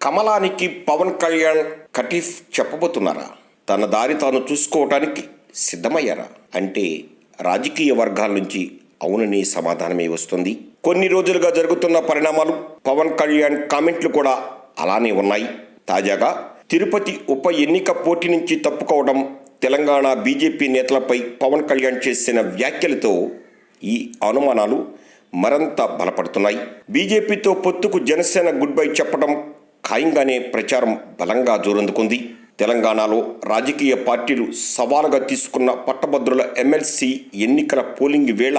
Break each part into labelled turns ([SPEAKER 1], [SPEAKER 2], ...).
[SPEAKER 1] కమలానికి పవన్ కళ్యాణ్ కటీఫ్ చెప్పబోతున్నారా? తన దారి తాను చూసుకోవటానికి సిద్ధమయ్యారా అంటే రాజకీయ వర్గాల నుంచి అవునని సమాధానమే వస్తుంది. కొన్ని రోజులుగా జరుగుతున్న పరిణామాలు, పవన్ కళ్యాణ్ కామెంట్లు కూడా అలానే ఉన్నాయి. తాజాగా తిరుపతి ఉప ఎన్నిక పోటీ నుంచి తప్పుకోవడం, తెలంగాణ బీజేపీ నేతలపై పవన్ కళ్యాణ్ చేసిన వ్యాఖ్యలతో ఈ అనుమానాలు మరింత బలపడుతున్నాయి. బీజేపీతో పొత్తుకు జనసేన గుడ్ బై చెప్పడం ఖాయంగానే ప్రచారం బలంగా జోరందుకుంది. తెలంగాణలో రాజకీయ పార్టీలు సవాలుగా తీసుకున్న పట్టభద్రుల ఎమ్మెల్సీ ఎన్నికల పోలింగ్ వేళ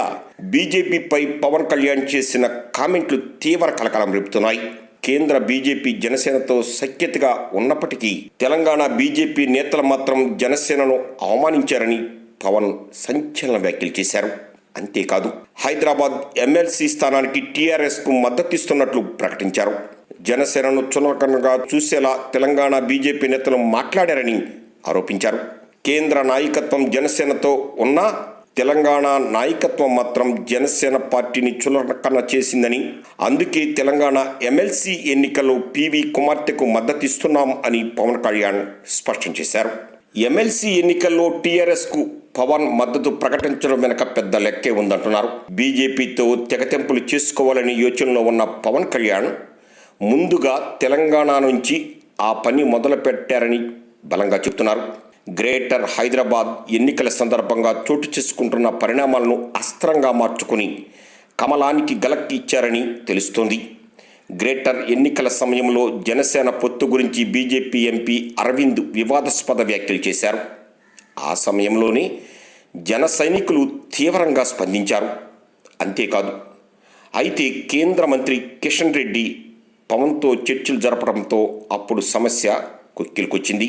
[SPEAKER 1] బీజేపీపై పవన్ కళ్యాణ్ చేసిన కామెంట్లు తీవ్ర కలకలం రేపుతున్నాయి. కేంద్ర బీజేపీ జనసేనతో సఖ్యతగా ఉన్నప్పటికీ తెలంగాణ బీజేపీ నేతలు మాత్రం జనసేనను అవమానించారని పవన్ సంచలన వ్యాఖ్యలు చేశారు. అంతేకాదు, హైదరాబాద్ ఎమ్మెల్సీ స్థానానికి టీఆర్ఎస్కు మద్దతిస్తున్నట్లు ప్రకటించారు. జనసేనను చులకనగా చూసేలా తెలంగాణ బీజేపీ నేతలు మాట్లాడారని ఆరోపించారు. కేంద్ర నాయకత్వం జనసేనతో ఉన్నా తెలంగాణ నాయకత్వం మాత్రం జనసేన పార్టీని చులకన చేసిందని, అందుకే తెలంగాణ ఎమ్మెల్సీ ఎన్నికల్లో పివి కుమార్తెకు మద్దతిస్తున్నాం అని పవన్ కళ్యాణ్ స్పష్టం చేశారు. ఎమ్మెల్సీ ఎన్నికల్లో టీఆర్ఎస్కు పవన్ మద్దతు ప్రకటించడం వెనక పెద్ద లెక్కే ఉందంటున్నారు. బీజేపీతో తెగతెంపులు చేసుకోవాలని యోచనలో ఉన్న పవన్ కళ్యాణ్ ముందుగా తెలంగాణ నుంచి ఆ పని మొదలు పెట్టారని బలంగా చెబుతున్నారు. గ్రేటర్ హైదరాబాద్ ఎన్నికల సందర్భంగా చోటు చేసుకుంటున్న పరిణామాలను అస్త్రంగా మార్చుకుని కమలానికి గలక్కి ఇచ్చారని తెలుస్తోంది. గ్రేటర్ ఎన్నికల సమయంలో జనసేన పొత్తు గురించి బీజేపీ ఎంపీ అరవింద్ వివాదాస్పద వ్యాఖ్యలు చేశారు. ఆ సమయంలోనే జన సైనికులు తీవ్రంగా స్పందించారు. అంతేకాదు, అయితే కేంద్ర మంత్రి కిషన్ రెడ్డి పవన్తో చర్చలు జరపడంతో అప్పుడు సమస్య కొక్కిలికొచ్చింది.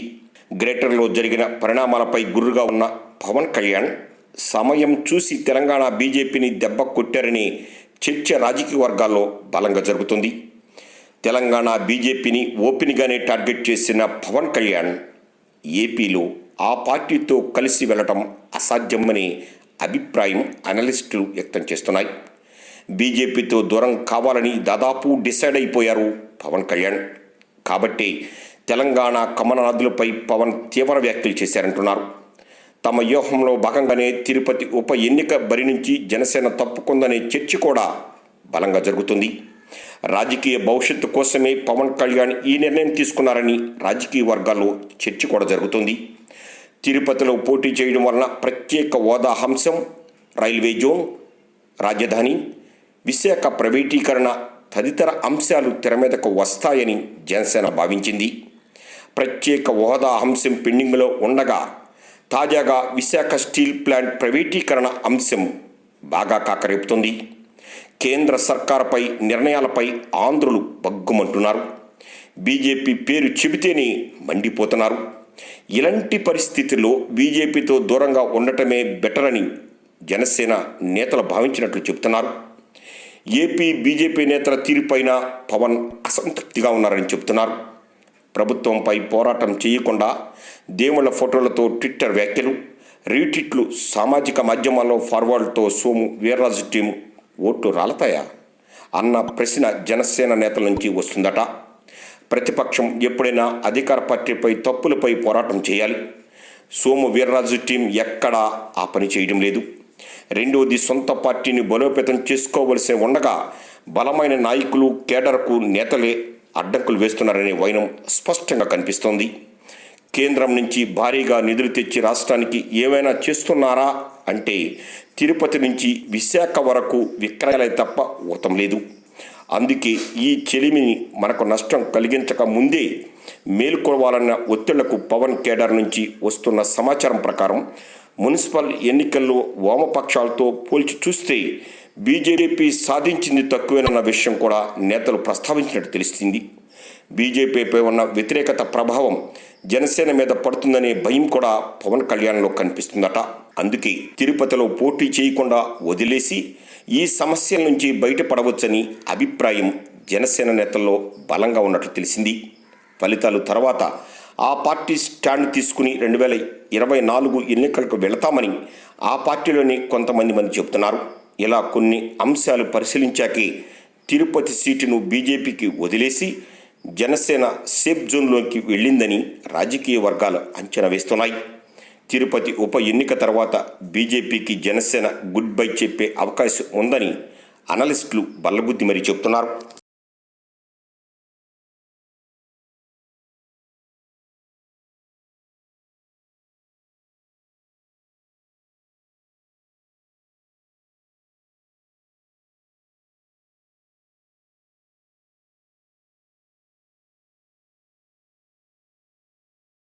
[SPEAKER 1] గ్రేటర్లో జరిగిన పరిణామాలపై గుర్రుగా ఉన్న పవన్ కళ్యాణ్ సమయం చూసి తెలంగాణ బీజేపీని దెబ్బ కొట్టారనే చర్చ రాజకీయ వర్గాల్లో బలంగా జరుగుతుంది. తెలంగాణ బీజేపీని ఓపెన్గానే టార్గెట్ చేసిన పవన్ కళ్యాణ్ ఏపీలో ఆ పార్టీతో కలిసి వెళ్లడం అసాధ్యమనే అభిప్రాయం అనలిస్టులు వ్యక్తం చేస్తున్నాయి. బీజేపీతో దూరం కావాలని దాదాపు డిసైడ్ అయిపోయారు పవన్ కళ్యాణ్. కాబట్టి తెలంగాణ కమలనాథులపై పవన్ తీవ్ర వ్యాఖ్యలు చేశారంటున్నారు. తమ వ్యూహంలో భాగంగానే తిరుపతి ఉప ఎన్నిక బరి నుంచి జనసేన తప్పుకుందనే చర్చ కూడా బలంగా జరుగుతుంది. రాజకీయ భవిష్యత్తు కోసమే పవన్ కళ్యాణ్ ఈ నిర్ణయం తీసుకున్నారని రాజకీయ వర్గాల్లో చర్చ కూడా జరుగుతుంది. తిరుపతిలో పోటీ చేయడం వలన ప్రత్యేక హోదా అంశం, రైల్వే జోన్, రాజధాని, విశాఖ ప్రైవేటీకరణ తదితర అంశాలు తెర మీదకు వస్తాయని జనసేన భావించింది. ప్రత్యేక హోదా అంశం పెండింగ్లో ఉండగా తాజాగా విశాఖ స్టీల్ ప్లాంట్ ప్రైవేటీకరణ అంశం బాగా కాకరేపుతుంది. కేంద్ర సర్కారుపై నిర్ణయాలపై ఆంధ్రులు బగ్గుమంటున్నారు. బీజేపీ పేరు చెబితేనే మండిపోతున్నారు. ఇలాంటి పరిస్థితుల్లో బీజేపీతో దూరంగా ఉండటమే బెటర్ అని జనసేన నేతలు భావించినట్లు చెబుతున్నారు. ఏపీ బీజేపీ నేతల తీరుపైన పవన్ అసంతృప్తిగా ఉన్నారని చెబుతున్నారు. ప్రభుత్వంపై పోరాటం చేయకుండా దేవుళ్ల ఫోటోలతో ట్విట్టర్ వ్యాఖ్యలు, రీట్వీట్లు, సామాజిక మాధ్యమాల్లో ఫార్వర్డ్తో సోము వీర్రాజు టీం ఓట్లు రాలతాయా అన్న ప్రశ్న జనసేన నేతల నుంచి వస్తుందట. ప్రతిపక్షం ఎప్పుడైనా అధికార పార్టీపై తప్పులపై పోరాటం చేయాలి. సోము వీర్రాజు టీం ఎక్కడా ఆ పని చేయడం లేదు. రెండోది, సొంత పార్టీని బలోపేతం చేసుకోవలసి ఉండగా బలమైన నాయకులు, కేడర్కు నేతలే అడ్డంకులు వేస్తున్నారనే వైనం స్పష్టంగా కనిపిస్తోంది. కేంద్రం నుంచి భారీగా నిధులు తెచ్చి రాష్ట్రానికి ఏమైనా చేస్తున్నారా అంటే తిరుపతి నుంచి విశాఖ వరకు విక్రయాలే తప్ప ఊతం లేదు. అందుకే ఈ చెలిమిని మనకు నష్టం కలిగించక ముందే మేలుకోవాలన్న ఒత్తిళ్లకు పవన్ కేడర్ నుంచి వస్తున్న సమాచారం ప్రకారం మున్సిపల్ ఎన్నికల్లో వామపక్షాలతో పోల్చి చూస్తే బీజేపీ సాధించింది తక్కువేనన్న విషయం కూడా నేతలు ప్రస్తావించినట్టు తెలిసింది. బీజేపీపై ఉన్న వ్యతిరేకత ప్రభావం జనసేన మీద పడుతుందనే భయం కూడా పవన్ కళ్యాణ్లో కనిపిస్తుందట. అందుకే తిరుపతిలో పోటీ చేయకుండా వదిలేసి ఈ సమస్యల నుంచి బయటపడవచ్చని అభిప్రాయం జనసేన నేతల్లో బలంగా ఉన్నట్లు తెలిసింది. ఫలితాలు తర్వాత ఆ పార్టీ స్టాండ్ తీసుకుని 2024 ఎన్నికలకు వెళతామని ఆ పార్టీలోని కొంతమంది చెబుతున్నారు. ఇలా కొన్ని అంశాలు పరిశీలించాకే తిరుపతి సీటును బీజేపీకి వదిలేసి జనసేన సేఫ్ జోన్లోకి వెళ్ళిందని రాజకీయ వర్గాలు అంచనా వేస్తున్నాయి. తిరుపతి ఉప ఎన్నిక తర్వాత బీజేపీకి జనసేన గుడ్ బై చెప్పే అవకాశం ఉందని అనలిస్టులు బల్లగుద్ది మరీ చెబుతున్నారు.